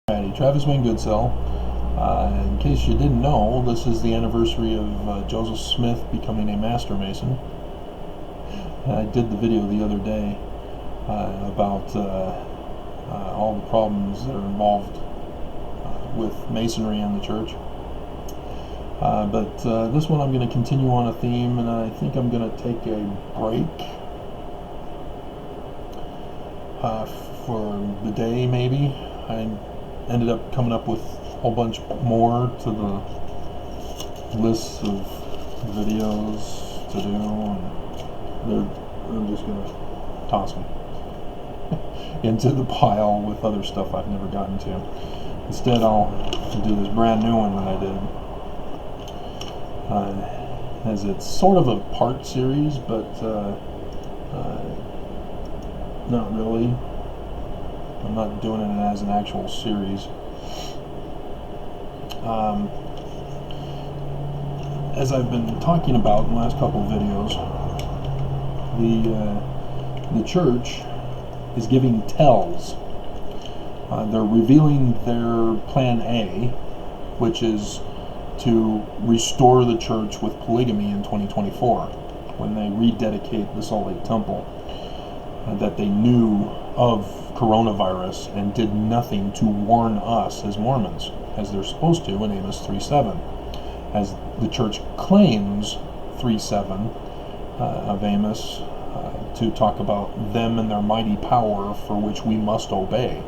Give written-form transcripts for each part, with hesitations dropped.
Alrighty, Travis Wayne Goodsell. In case you didn't know, this is the anniversary of Joseph Smith becoming a Master Mason. I did the video the other day about all the problems that are involved with Masonry and the church. But this one I'm going to continue on a theme, and I think I'm going to take a break for the day, maybe. I ended up coming up with a whole bunch more to the list of videos to do, and I'm just going to toss them into the pile with other stuff I've never gotten to. Instead, I'll do this brand new one that I did, as it's sort of a part series, but not really. I'm not doing it as an actual series. As I've been talking about in the last couple of videos, the church is giving tells. They're revealing their plan A, which is to restore the church with polygamy in 2024, when they rededicate the Salt Lake Temple, that they knew of coronavirus and did nothing to warn us as Mormons, as they're supposed to in Amos 3:7. As the church claims 3:7 of Amos to talk about them and their mighty power for which we must obey.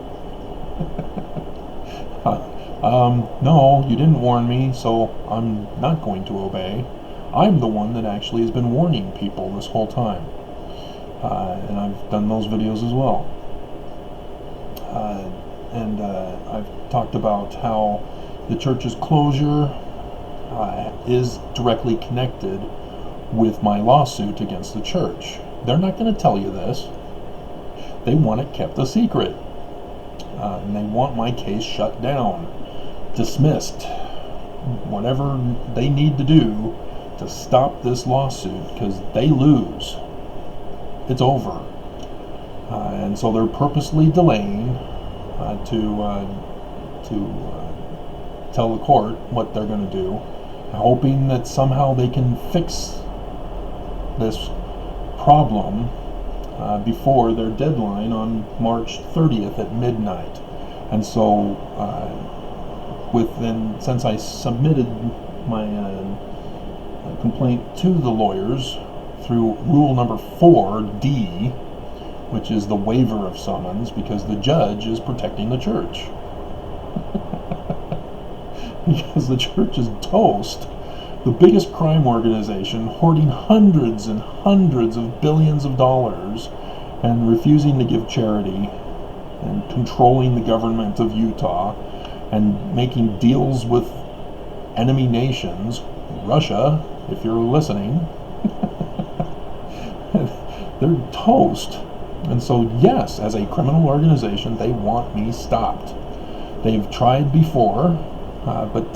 No, you didn't warn me, so I'm not going to obey. I'm the one that actually has been warning people this whole time. And I've done those videos as well. And I've talked about how the church's closure is directly connected with my lawsuit against the church. They're not going to tell you this. They want it kept a secret. And they want my case shut down, dismissed, whatever they need to do to stop this lawsuit, because they lose. It's over. And so they're purposely delaying to tell the court what they're going to do, hoping that somehow they can fix this problem before their deadline on March 30th at midnight. And so since I submitted my complaint to the lawyers through rule number 4D, which is the waiver of summons, because the judge is protecting the church. Because the church is toast. The biggest crime organization, hoarding hundreds and hundreds of billions of dollars and refusing to give charity, and controlling the government of Utah, and making deals with enemy nations, Russia, if you're listening. They're toast. And so, yes, as a criminal organization, they want me stopped. They've tried before, but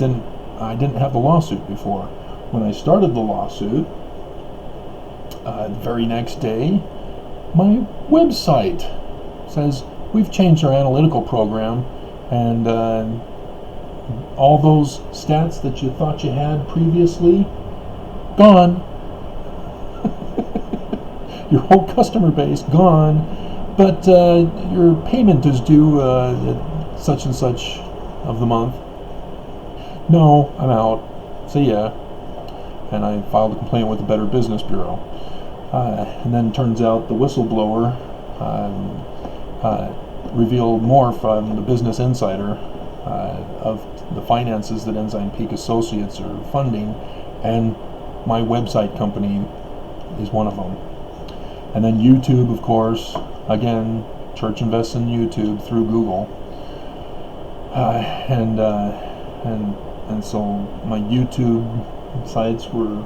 I didn't have the lawsuit before. When I started the lawsuit, the very next day, my website says, we've changed our analytical program, and all those stats that you thought you had previously, gone. Your whole customer base gone, but your payment is due at such and such of the month. No, I'm out. See ya. And I filed a complaint with the Better Business Bureau. And then turns out the whistleblower revealed more from the Business Insider of the finances that Ensign Peak Associates are funding, and my website company is one of them. And then YouTube, of course, again, church invests in YouTube through Google, and so my YouTube sites were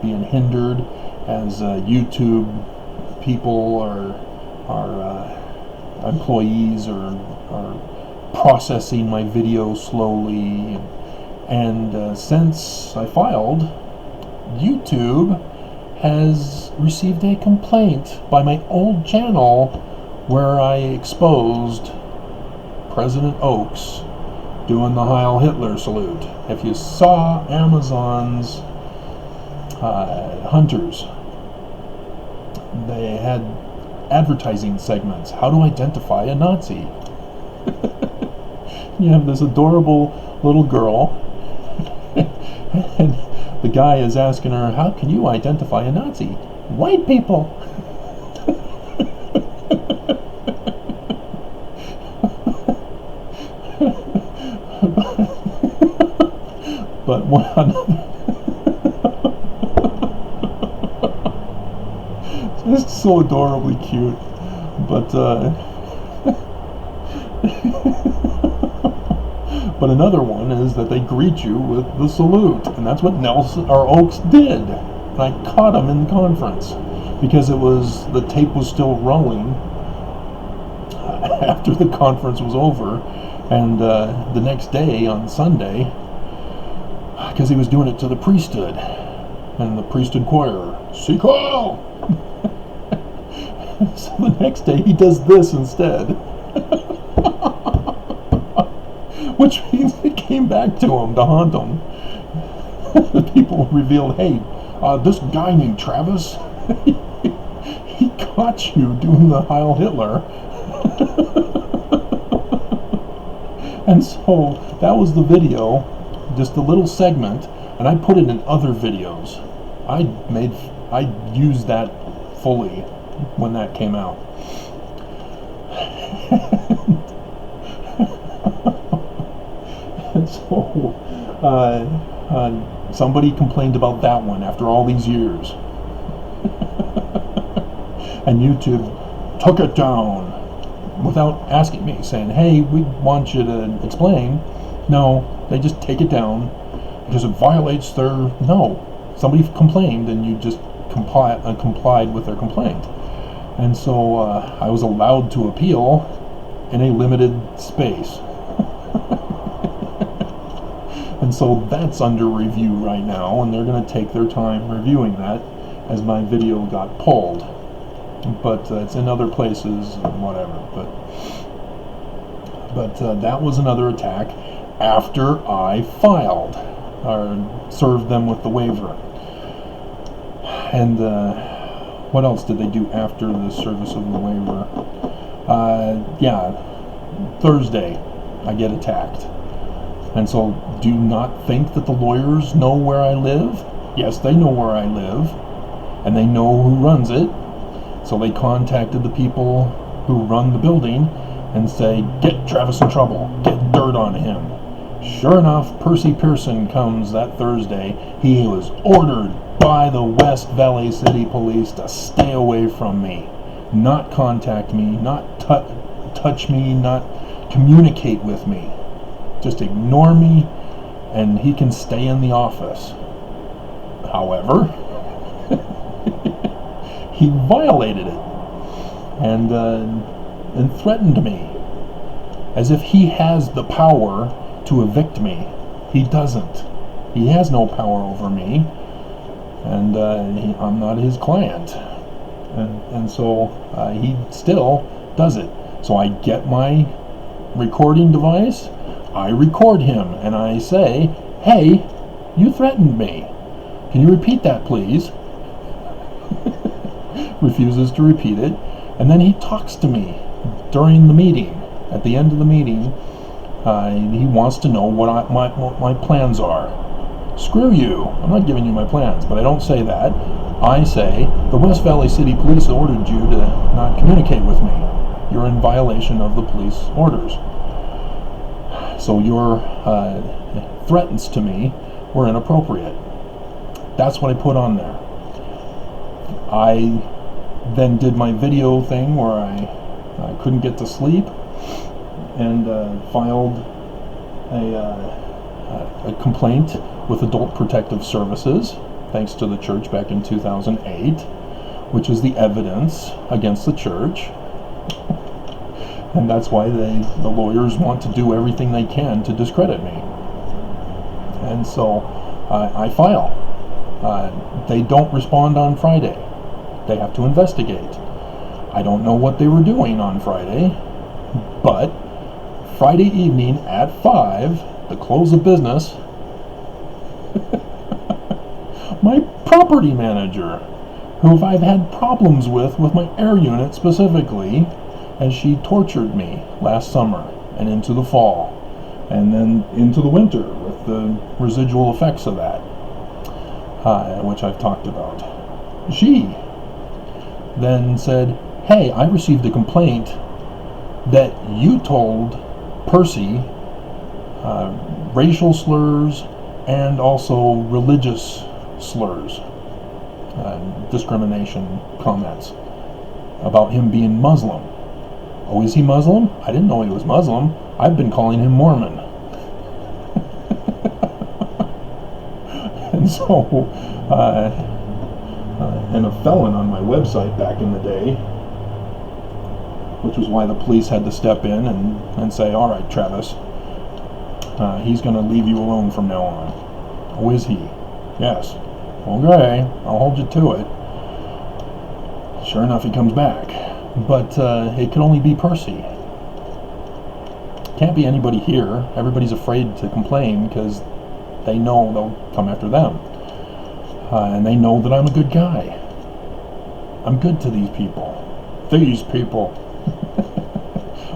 being hindered as YouTube people are employees are processing my video slowly, and since I filed, YouTube has received a complaint by my old channel where I exposed President Oaks doing the Heil Hitler salute. If you saw Amazon's Hunters, they had advertising segments. How to identify a Nazi. You have this adorable little girl, and the guy is asking her, how can you identify a Nazi? White people. But it's so adorably cute. But but another one is that they greet you with the salute, and that's what Nelson or Oaks did. And I caught him in the conference because the tape was still rolling after the conference was over, and the next day on Sunday, because he was doing it to the priesthood and the priesthood choir, Seek Heil! So the next day he does this instead. Which means it came back to him to haunt him. The people revealed, hey, this guy named Travis, he caught you doing the Heil Hitler. And so that was the video, just a little segment, and I put it in other videos. I used that fully when that came out. And so somebody complained about that one after all these years. And YouTube took it down without asking me, saying, hey, we want you to explain. No, they just take it down because it violates their... No, somebody complained and you just complied with their complaint. And so I was allowed to appeal in a limited space. And so that's under review right now, and they're going to take their time reviewing that as my video got pulled. But it's in other places and whatever. But that was another attack after I filed or served them with the waiver. And what else did they do after the service of the waiver? Thursday I get attacked. And so do not think that the lawyers know where I live. Yes, they know where I live, and they know who runs it. So they contacted the people who run the building and say, get Travis in trouble, get dirt on him. Sure enough, Percy Pearson comes that Thursday. He was ordered by the West Valley City Police to stay away from me, not contact me, not touch me, not communicate with me. Just ignore me, and he can stay in the office. However, he violated it and threatened me as if he has the power to evict me. He doesn't. He has no power over me, and I'm not his client. And so he still does it. So I get my recording device, I record him, and I say, hey, you threatened me. Can you repeat that, please? Refuses to repeat it. And then he talks to me during the meeting. At the end of the meeting, he wants to know what my plans are. Screw you. I'm not giving you my plans, but I don't say that. I say, the West Valley City Police ordered you to not communicate with me. You're in violation of the police orders. So your threats to me were inappropriate. That's what I put on there. I then did my video thing where I couldn't get to sleep and filed a complaint with Adult Protective Services, thanks to the church back in 2008, which is the evidence against the church. And that's why the lawyers want to do everything they can to discredit me. And so I file. They don't respond on Friday. They have to investigate. I don't know what they were doing on Friday, but Friday evening at 5, the close of business, my property manager, who I've had problems with my air unit specifically, as she tortured me last summer and into the fall, and then into the winter with the residual effects of that, which I've talked about. She then said, hey, I received a complaint that you told Percy racial slurs and also religious slurs, discrimination comments about him being Muslim. Oh, is he Muslim? I didn't know he was Muslim. I've been calling him Mormon. And so, and a felon on my website back in the day, which was why the police had to step in and say, all right, Travis, he's going to leave you alone from now on. Oh, is he? Yes. Okay, I'll hold you to it. Sure enough, he comes back. But it could only be Percy. Can't be anybody here. Everybody's afraid to complain because they know they'll come after them. And they know that I'm a good guy. I'm good to these people. These people.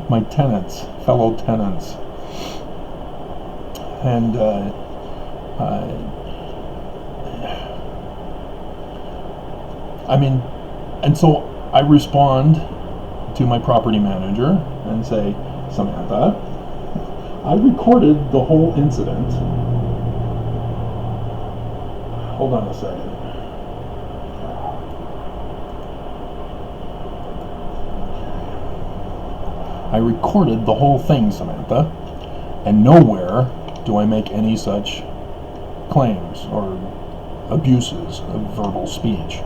My tenants, fellow tenants. And and so I respond to my property manager and say, Samantha, I recorded the whole incident. Hold on a second. I recorded the whole thing, Samantha, and nowhere do I make any such claims or abuses of verbal speech.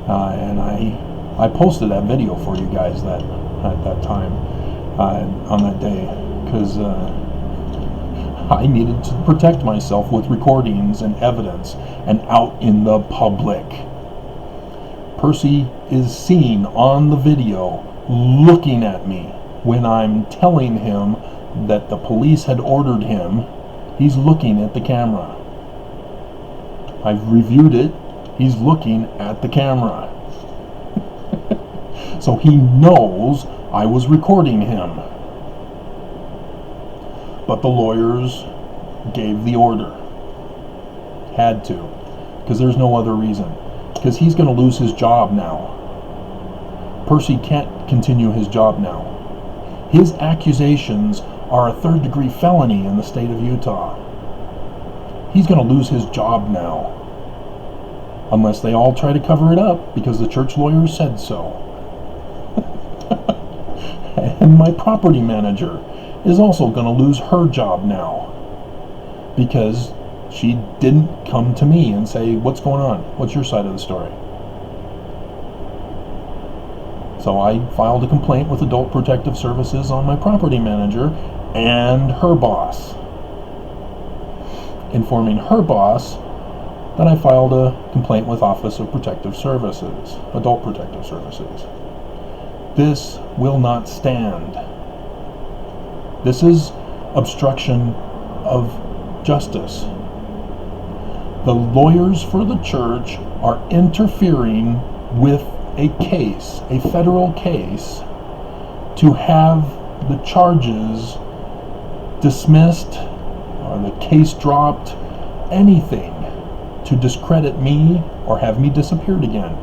And I posted that video for you guys at that time, on that day, because I needed to protect myself with recordings and evidence and out in the public. Percy is seen on the video looking at me when I'm telling him that the police had ordered him. He's looking at the camera. I've reviewed it. He's looking at the camera. So he knows I was recording him. But the lawyers gave the order. Had to. Because there's no other reason. Because he's going to lose his job now. Percy can't continue his job now. His accusations are a third-degree felony in the state of Utah. He's going to lose his job now. Unless they all try to cover it up because the church lawyers said so. And my property manager is also going to lose her job now. Because she didn't come to me and say, what's going on? What's your side of the story? So I filed a complaint with Adult Protective Services on my property manager and her boss, informing her boss that I filed a complaint with Office of Protective Services, Adult Protective Services. This will not stand. This is obstruction of justice. The lawyers for the church are interfering with a case, a federal case, to have the charges dismissed or the case dropped, anything to discredit me or have me disappeared again.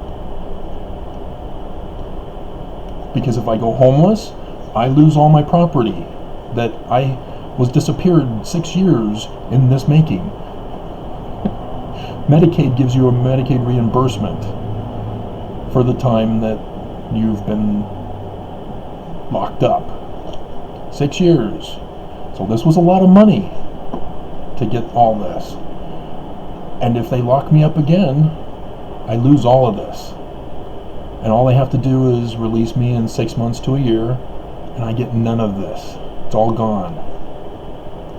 Because if I go homeless, I lose all my property that I was disappeared 6 years in this making. Medicaid gives you a Medicaid reimbursement for the time that you've been locked up. 6 years. So this was a lot of money to get all this. And if they lock me up again, I lose all of this. And all they have to do is release me in 6 months to a year, and I get none of this. It's all gone.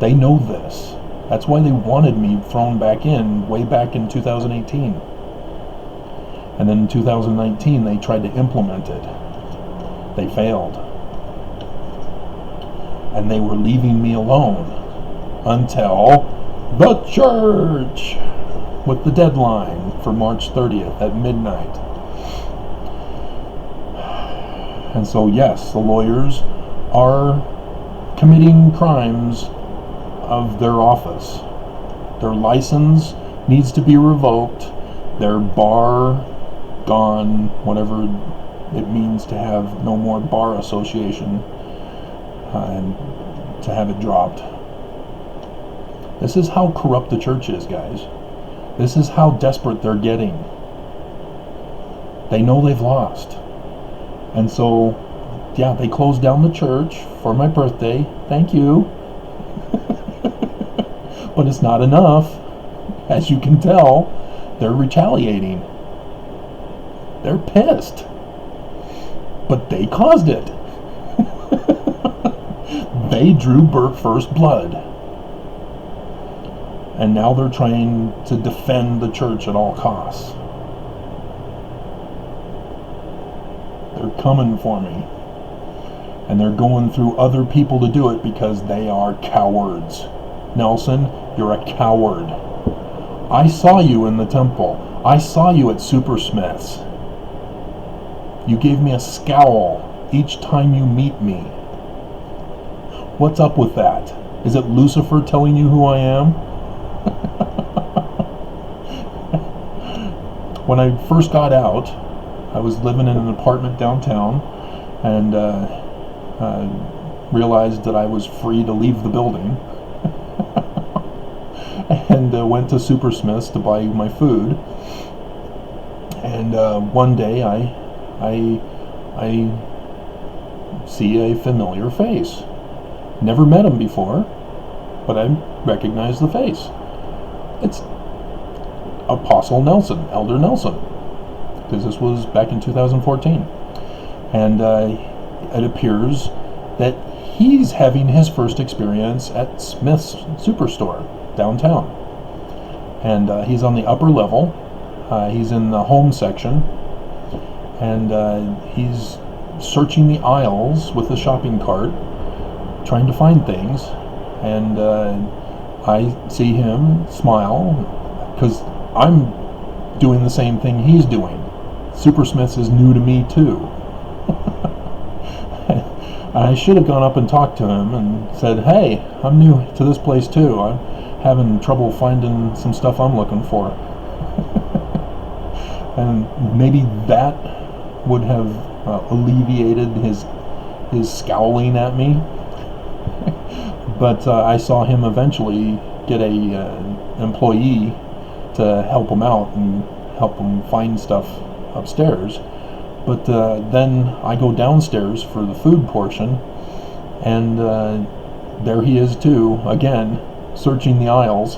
They know this. That's why they wanted me thrown back in way back in 2018. And then in 2019, they tried to implement it. They failed. and they were leaving me alone until the church, with the deadline for March 30th at midnight. And so yes, the lawyers are committing crimes of their office. Their license needs to be revoked, their bar gone, whatever it means to have no more bar association, and to have it dropped. This is how corrupt the church is, guys. This is how desperate they're getting. They know they've lost. And so, yeah, they closed down the church for my birthday. Thank you. But it's not enough. As you can tell, they're retaliating. They're pissed. But they caused it. They drew first blood. And now they're trying to defend the church at all costs. They're coming for me. And they're going through other people to do it because they are cowards. Nelson, you're a coward. I saw you in the temple. I saw you at Supersmith's. You gave me a scowl each time you meet me. What's up with that? Is it Lucifer telling you who I am? When I first got out, I was living in an apartment downtown, and realized that I was free to leave the building, and went to Supersmith's to buy my food. And one day I see a familiar face. Never met him before, but I recognize the face. It's Apostle Nelson, Elder Nelson, because this was back in 2014. And it appears that he's having his first experience at Smith's Superstore downtown. And he's on the upper level. He's in the home section. And he's searching the aisles with the shopping cart, trying to find things. And I see him smile, because I'm doing the same thing he's doing. Supersmith's is new to me too. I should have gone up and talked to him and said, hey, I'm new to this place too. I'm having trouble finding some stuff I'm looking for. And maybe that would have alleviated his scowling at me. But I saw him eventually get a employee to help him out and help him find stuff upstairs. But then I go downstairs for the food portion, and there he is too, again, searching the aisles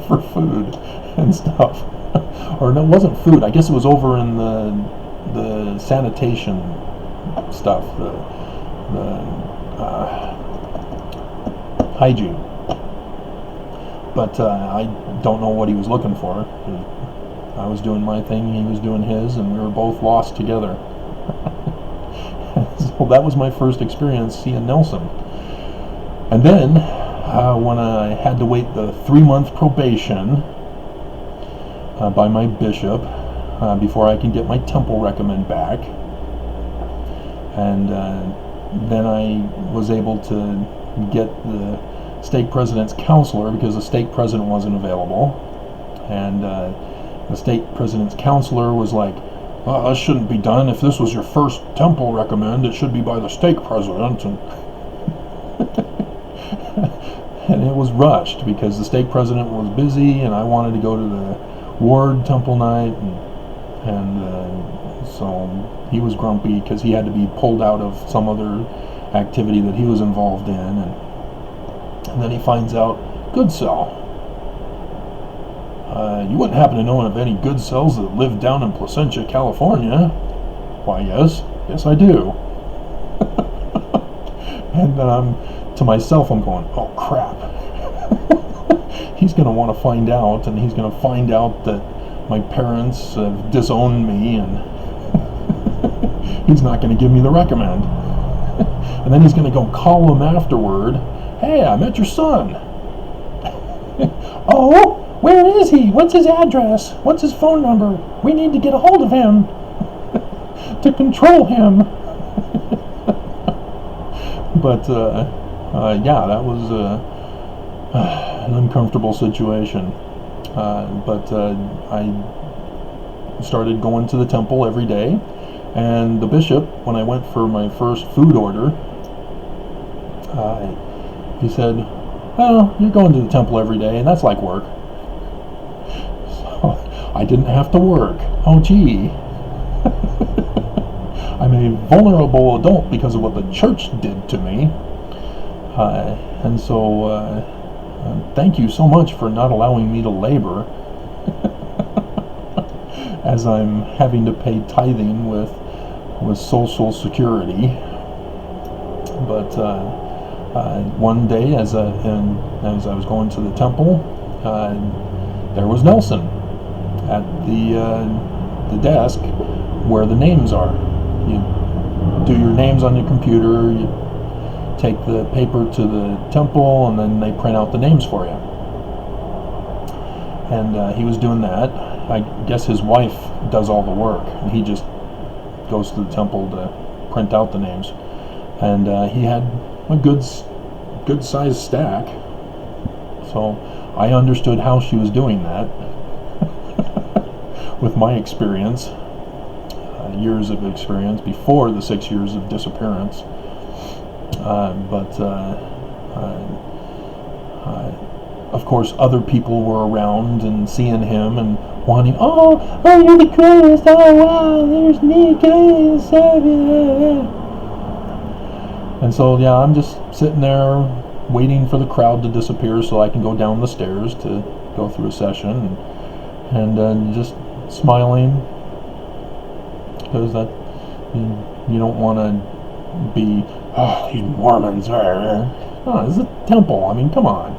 for food and stuff. Or no, it wasn't food. I guess it was over in the sanitation stuff, the hygiene. But I don't know what he was looking for. I was doing my thing, he was doing his, and we were both lost together. So that was my first experience seeing Nelson. And then, when I had to wait the 3-month probation by my bishop before I can get my temple recommend back, and then I was able to get the stake president's counselor because the stake president wasn't available, and the stake president's counselor was like, well, that shouldn't be done. If this was your first temple recommend, it should be by the stake president. And it was rushed because the stake president was busy, and I wanted to go to the ward temple night, and so he was grumpy because he had to be pulled out of some other activity that he was involved in, and then he finds out, good cell. You wouldn't happen to know of any good cells that live down in Placentia, California? Why, yes I do. And to myself, I'm going, oh crap. He's going to want to find out, and he's going to find out that my parents have disowned me, and he's not going to give me the recommend. And then he's going to go call him afterward. Hey, I met your son. Oh, where is he? What's his address? What's his phone number? We need to get a hold of him to control him. But yeah, that was an uncomfortable situation. But I started going to the temple every day, and the bishop, when I went for my first food order, he said, "Well, you're going to the temple every day, and that's like work." So I didn't have to work. Oh, gee. I'm a vulnerable adult because of what the church did to me. And so thank you so much for not allowing me to labor as I'm having to pay tithing with Social Security. But one day, as I was going to the temple, there was Nelson at the desk where the names are. You do your names on your computer, you take the paper to the temple, and then they print out the names for you. And he was doing that. I guess his wife does all the work, and he just goes to the temple to print out the names. And he had a good sized stack, so I understood how she was doing that with my experience, years of experience before the 6 years of disappearance. But of course, other people were around and seeing him and wanting, oh, you're the greatest, oh wow, there's me, greatest. And so, yeah, I'm just sitting there waiting for the crowd to disappear so I can go down the stairs to go through a session, and just smiling, because that you don't want to be, oh, these Mormons are. Oh, it's a temple. I mean, come on.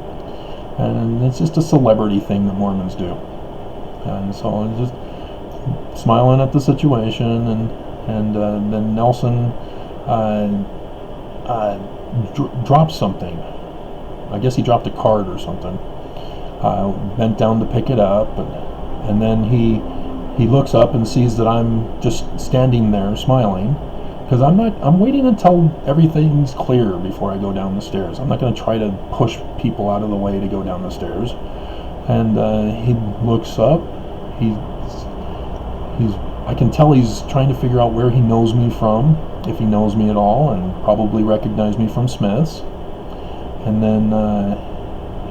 And it's just a celebrity thing that Mormons do. And so I'm just smiling at the situation, and then Nelson dropped something. I guess he dropped a card or something. Bent down to pick it up, and then he looks up and sees that I'm just standing there smiling, because I'm waiting until everything's clear before I go down the stairs. I'm not going to try to push people out of the way to go down the stairs. And he looks up. I can tell he's trying to figure out where he knows me from, if he knows me at all, and probably recognized me from Smith's. And then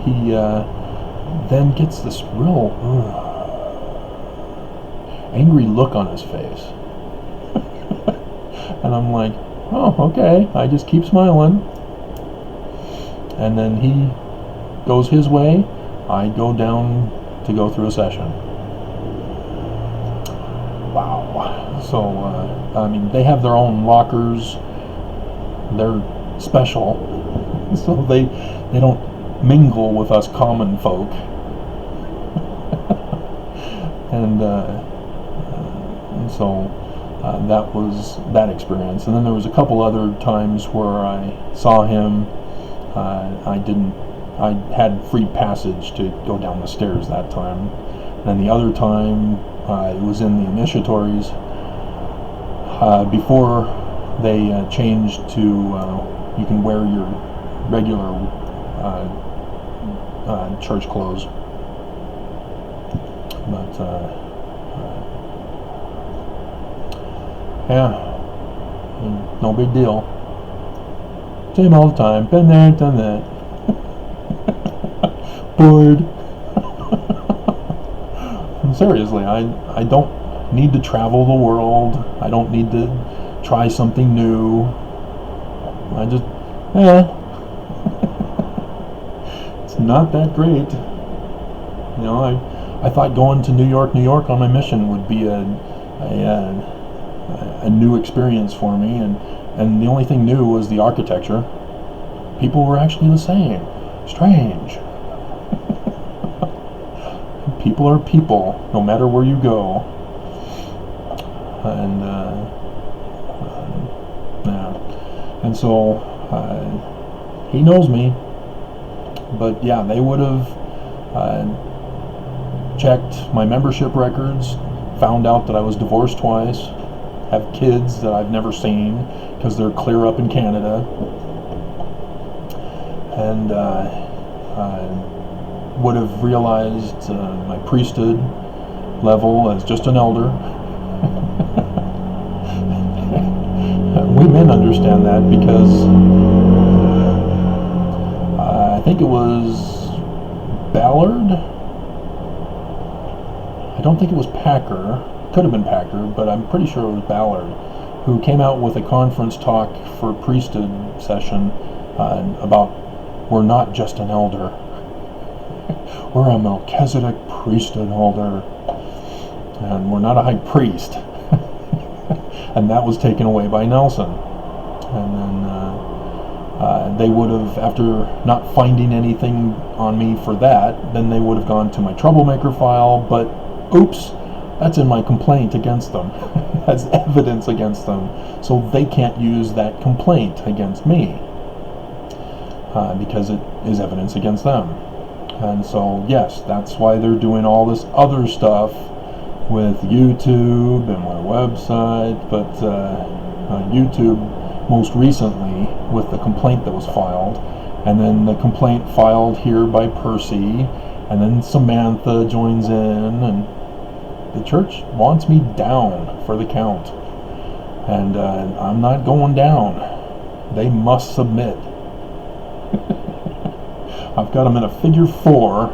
he then gets this real angry look on his face. And I'm like, oh, okay. I just keep smiling. And then he goes his way. I go down to go through a session. Wow. So, I mean, they have their own lockers. They're special. So they don't mingle with us common folk. And so that was that experience. And then there was a couple other times where I saw him. I had free passage to go down the stairs that time. And the other time, it was in the initiatories before they changed to you can wear your regular church clothes. But yeah, no big deal. Same all the time. Been there, done that. Bored. And seriously, I don't need to travel the world. I don't need to try something new. I just, it's not that great. You know, I thought going to New York on my mission would be a new experience for me, and the only thing new was the architecture. People were actually the same. Strange. People are people, no matter where you go. And And so he knows me. But yeah, they would have checked my membership records, found out that I was divorced twice, have kids that I've never seen because they're clear up in Canada, and would have realized my priesthood level as just an elder. We men understand that because I think it was Ballard. I don't think it was Packer. Could have been Packer, but I'm pretty sure it was Ballard, who came out with a conference talk for a priesthood session about we're not just an elder. We're a Melchizedek priesthood holder, and we're not a high priest. And that was taken away by Nelson. And then they would have, after not finding anything on me for that, then they would have gone to my troublemaker file, but oops, that's in my complaint against them. That's evidence against them. So they can't use that complaint against me because it is evidence against them. And so, yes, that's why they're doing all this other stuff with YouTube and my website, but YouTube most recently with the complaint that was filed, and then the complaint filed here by Percy, and then Samantha joins in, and the church wants me down for the count. And I'm not going down. They must submit. I've got them in a figure 4,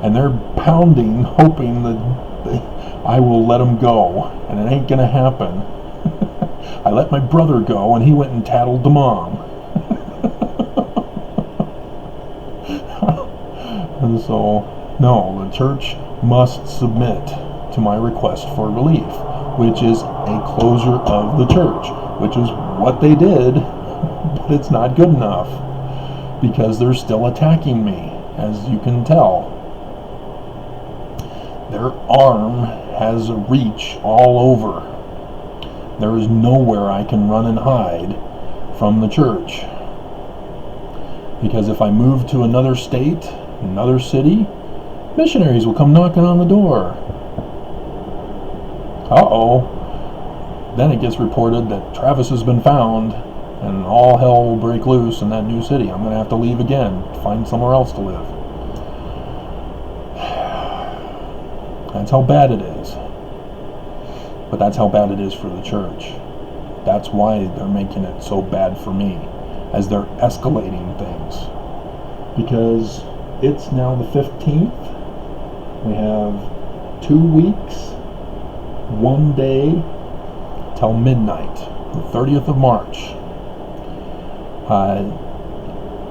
and they're pounding, hoping that I will let them go, and it ain't gonna happen. I let my brother go, and he went and tattled to Mom. And so, no, the church must submit to my request for relief, which is a closure of the church, which is what they did, but it's not good enough, because they're still attacking me, as you can tell. Their arm has a reach all over. There is nowhere I can run and hide from the church. Because if I move to another state, another city, missionaries will come knocking on the door. Uh-oh. Then it gets reported that Travis has been found, and all hell will break loose in that new city. I'm going to have to leave again, find somewhere else to live. That's how bad it is. But that's how bad it is for the church. That's why they're making it so bad for me, as they're escalating things. Because it's now the 15th. We have 2 weeks, 1 day, till midnight, the 30th of March.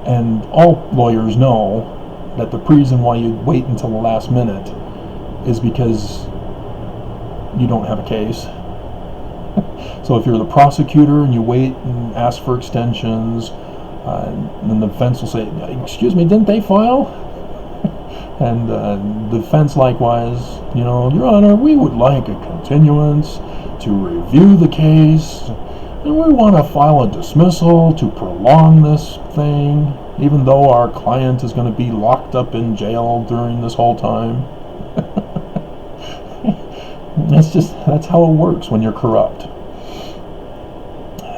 And all lawyers know that the reason why you wait until the last minute is because you don't have a case. So if you're the prosecutor and you wait and ask for extensions, then the defense will say, excuse me, didn't they file? And the defense likewise, Your Honor, we would like a continuance to review the case, and we want to file a dismissal to prolong this thing, even though our client is going to be locked up in jail during this whole time. That's how it works when you're corrupt.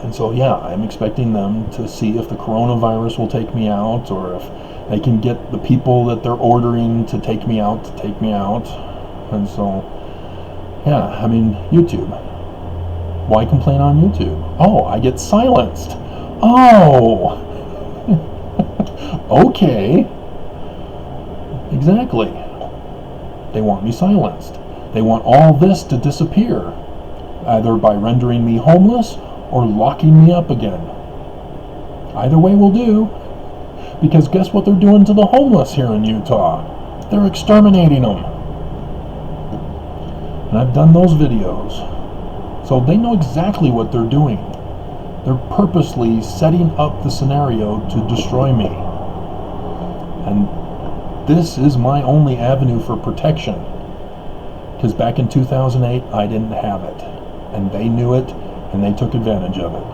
And so, yeah, I'm expecting them to see if the coronavirus will take me out, or if they can get the people that they're ordering to take me out. And so, yeah, I mean, YouTube. Why complain on YouTube? Oh, I get silenced. Oh! Okay. Exactly. They want me silenced. They want all this to disappear, either by rendering me homeless or locking me up again. Either way will do, because guess what they're doing to the homeless here in Utah? They're exterminating them. And I've done those videos. So they know exactly what they're doing. They're purposely setting up the scenario to destroy me. And this is my only avenue for protection. Because back in 2008, I didn't have it. And they knew it, and they took advantage of it.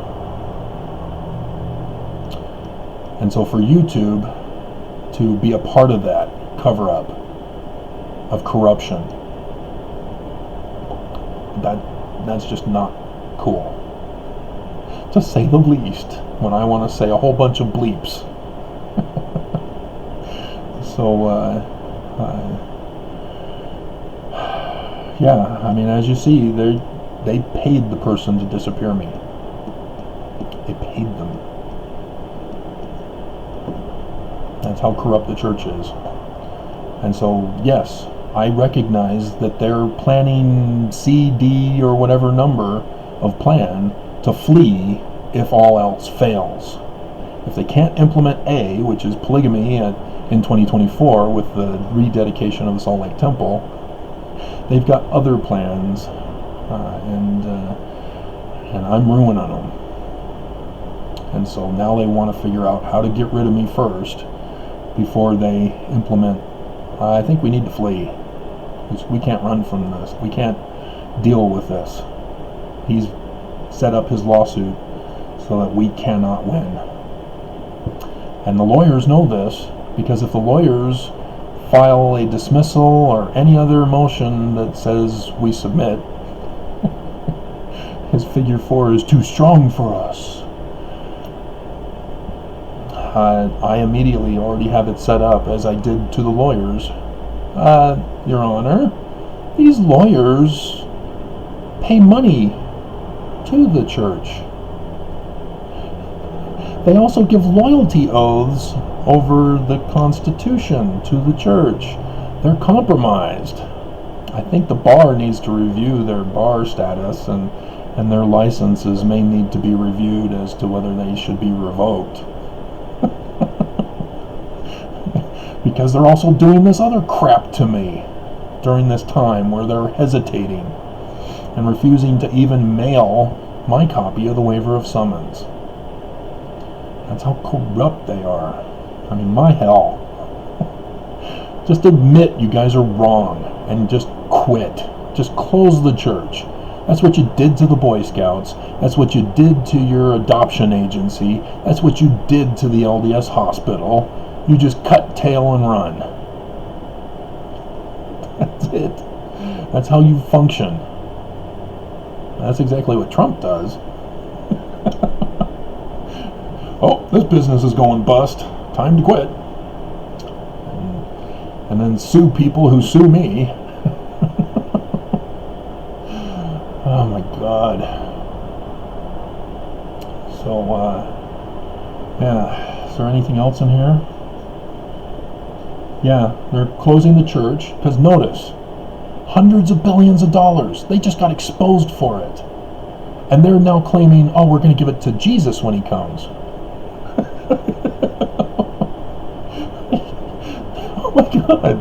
And so for YouTube to be a part of that cover-up of corruption, that's just not cool, to say the least, when I want to say a whole bunch of bleeps. So yeah, I mean, as you see, they paid the person to disappear me. They paid them. That's how corrupt the church is. And so, yes, I recognize that they're planning C, D, or whatever number of plan to flee if all else fails. If they can't implement A, which is polygamy in 2024 with the rededication of the Salt Lake Temple, they've got other plans, and I'm ruining them. And so now they want to figure out how to get rid of me first before they implement. I think we need to flee. We can't run from this. We can't deal with this. He's set up his lawsuit so that we cannot win. And the lawyers know this, because if the lawyers file a dismissal or any other motion that says we submit, his figure 4 is too strong for us. I immediately already have it set up as I did to the lawyers. Your Honor, these lawyers pay money to the church. They also give loyalty oaths over the Constitution to the church. They're compromised. I think the bar needs to review their bar status, and their licenses may need to be reviewed as to whether they should be revoked. Because they're also doing this other crap to me during this time where they're hesitating and refusing to even mail my copy of the waiver of summons. That's how corrupt they are. I mean, my hell. Just admit you guys are wrong and just quit. Just close the church. That's what you did to the Boy Scouts. That's what you did to your adoption agency. That's what you did to the LDS hospital. You just cut tail and run. That's it. That's how you function. That's exactly what Trump does. Oh, this business is going bust. Time to quit. And then sue people who sue me. Oh my God. So, yeah. Is there anything else in here? Yeah, they're closing the church because notice, hundreds of billions of dollars. They just got exposed for it. And they're now claiming, oh, we're going to give it to Jesus when he comes. Oh my God.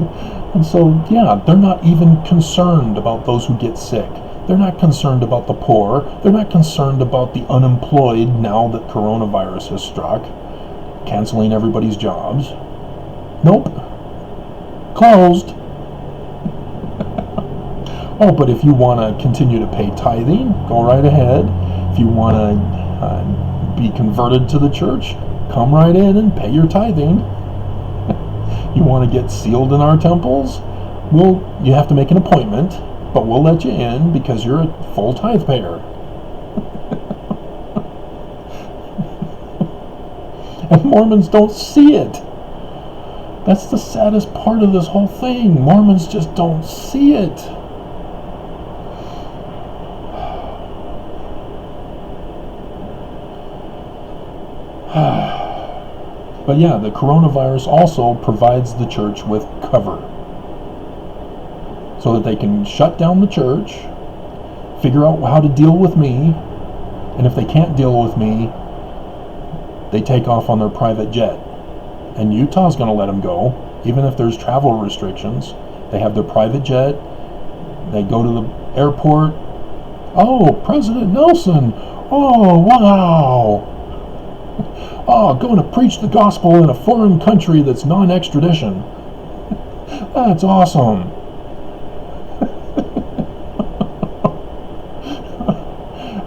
And so, yeah, they're not even concerned about those who get sick. They're not concerned about the poor. They're not concerned about the unemployed now that coronavirus has struck, canceling everybody's jobs. Nope. Closed. Oh, but if you want to continue to pay tithing, go right ahead. If you want to be converted to the church, come right in and pay your tithing. You want to get sealed in our temples? Well, you have to make an appointment, but we'll let you in because you're a full tithe payer. And Mormons don't see it. That's the saddest part of this whole thing. Mormons just don't see it. But yeah, the coronavirus also provides the church with cover. So that they can shut down the church, figure out how to deal with me, and if they can't deal with me, they take off on their private jet. And Utah's going to let them go, even if there's travel restrictions. They have their private jet. They go to the airport. Oh, President Nelson. Oh, wow. Oh, going to preach the gospel in a foreign country that's non-extradition. That's awesome.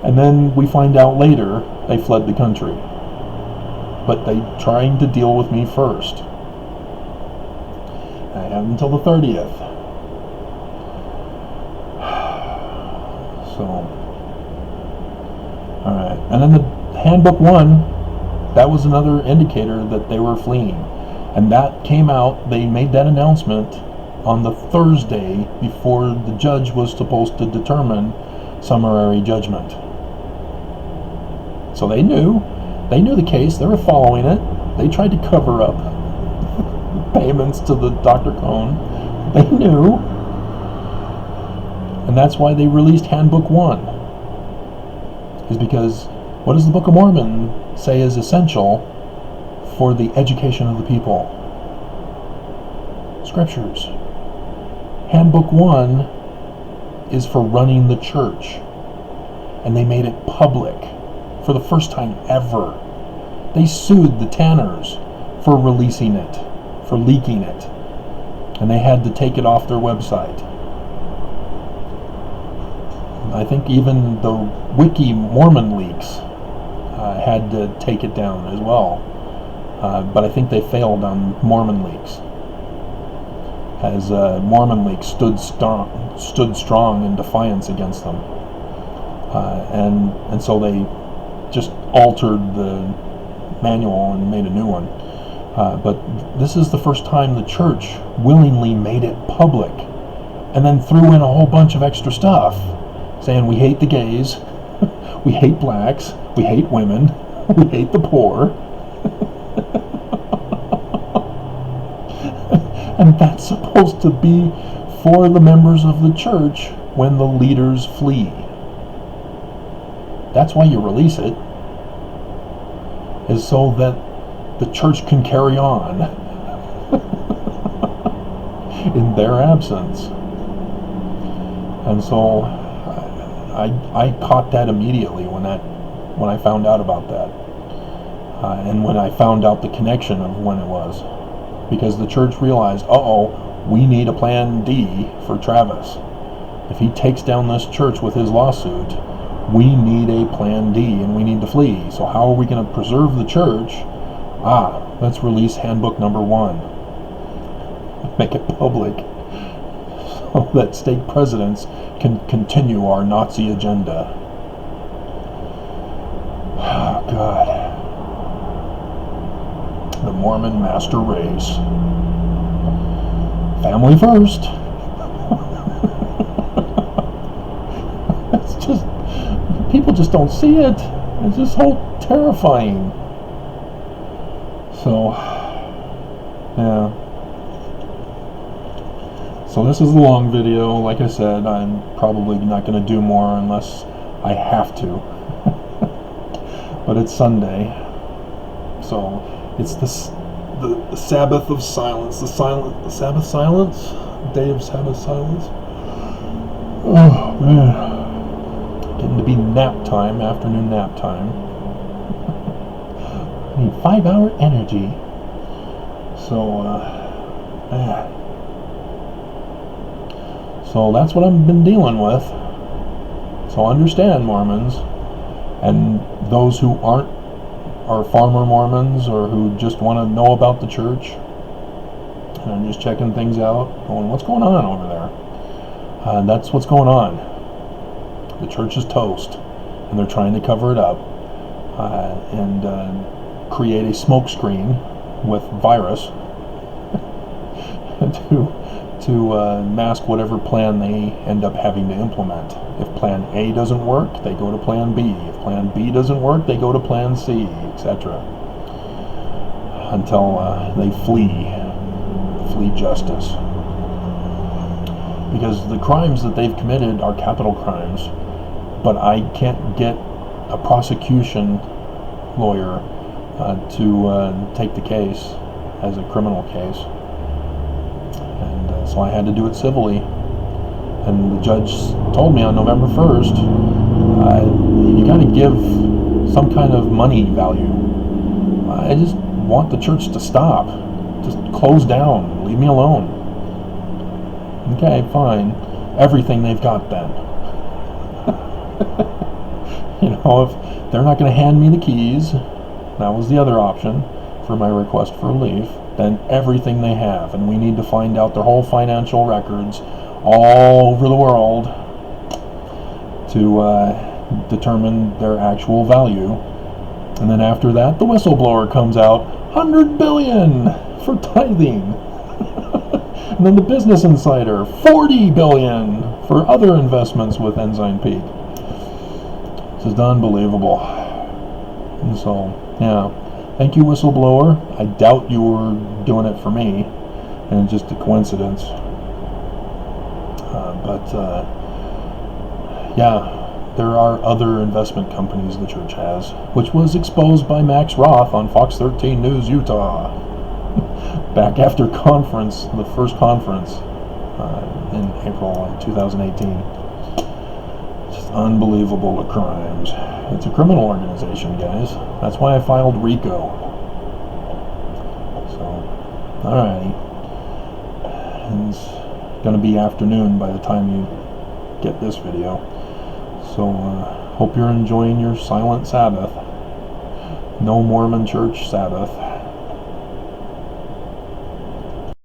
And then we find out later they fled the country. but they trying to deal with me first. I have until the 30th. So, alright. And then the Handbook 1, that was another indicator that they were fleeing. And that came out, they made that announcement on the Thursday before the judge was supposed to determine summary judgment. So they knew the case, they were following it. They tried to cover up payments to the Dr. Cone. They knew. And that's why they released Handbook 1. Is because what does the Book of Mormon say is essential for the education of the people? Scriptures. Handbook 1 is for running the church. And they made it public for the first time ever. They sued the Tanners for releasing it, for leaking it. And they had to take it off their website. I think even the Wiki Mormon leaks had to take it down as well. But I think they failed on Mormon leaks. As Mormon leaks stood strong in defiance against them. And so they just altered the manual and made a new one. But this is the first time the church willingly made it public and then threw in a whole bunch of extra stuff saying we hate the gays, we hate blacks, we hate women, we hate the poor. And that's supposed to be for the members of the church when the leaders flee. That's why you release it, is so that the church can carry on in their absence. And so I caught that immediately when I found out about that, and when I found out the connection of when it was, because the church realized, we need a plan D for Travis. If he takes down this church with his lawsuit, we need a plan D and we need to flee. So how are we going to preserve the church? Let's release Handbook number 1. Make it public so that stake presidents can continue our Nazi agenda. Oh, God. The Mormon master race. Family first. It's just, people just don't see it. It's just so terrifying. So, yeah. So this is a long video. Like I said, I'm probably not going to do more unless I have to. But it's Sunday. So, it's the Sabbath of silence. The Sabbath silence? Day of Sabbath silence? Oh, man. Getting to be nap time, afternoon nap time. I need 5-hour energy. So, So that's what I've been dealing with. So understand, Mormons, and those who are farmer Mormons or who just want to know about the church, and I'm just checking things out, going, what's going on over there? That's what's going on. The church is toast, and they're trying to cover it up and create a smokescreen with virus to mask whatever plan they end up having to implement. If plan A doesn't work, they go to plan B. If plan B doesn't work, they go to plan C, etc. Until they flee justice. Because the crimes that they've committed are capital crimes, but I can't get a prosecution lawyer to take the case as a criminal case. And so I had to do it civilly. And the judge told me on November 1st, you got to give some kind of money value. I just want the church to stop. Just close down. Leave me alone. Okay, fine. Everything they've got then. If they're not going to hand me the keys, that was the other option for my request for leave, then everything they have, and we need to find out their whole financial records all over the world to determine their actual value. And then after that, the whistleblower comes out, 100 billion for tithing. And then the Business Insider, 40 billion for other investments with Ensign Peak. This is unbelievable. And so, yeah, thank you, whistleblower. I doubt you were doing it for me, and just a coincidence. Yeah, there are other investment companies the church has, which was exposed by Max Roth on Fox 13 News Utah back after conference, the first conference in April 2018. Just unbelievable crimes. It's a criminal organization, guys. That's why I filed RICO. So, alrighty. It's going to be afternoon by the time you get this video. So, hope you're enjoying your silent Sabbath. No Mormon church Sabbath.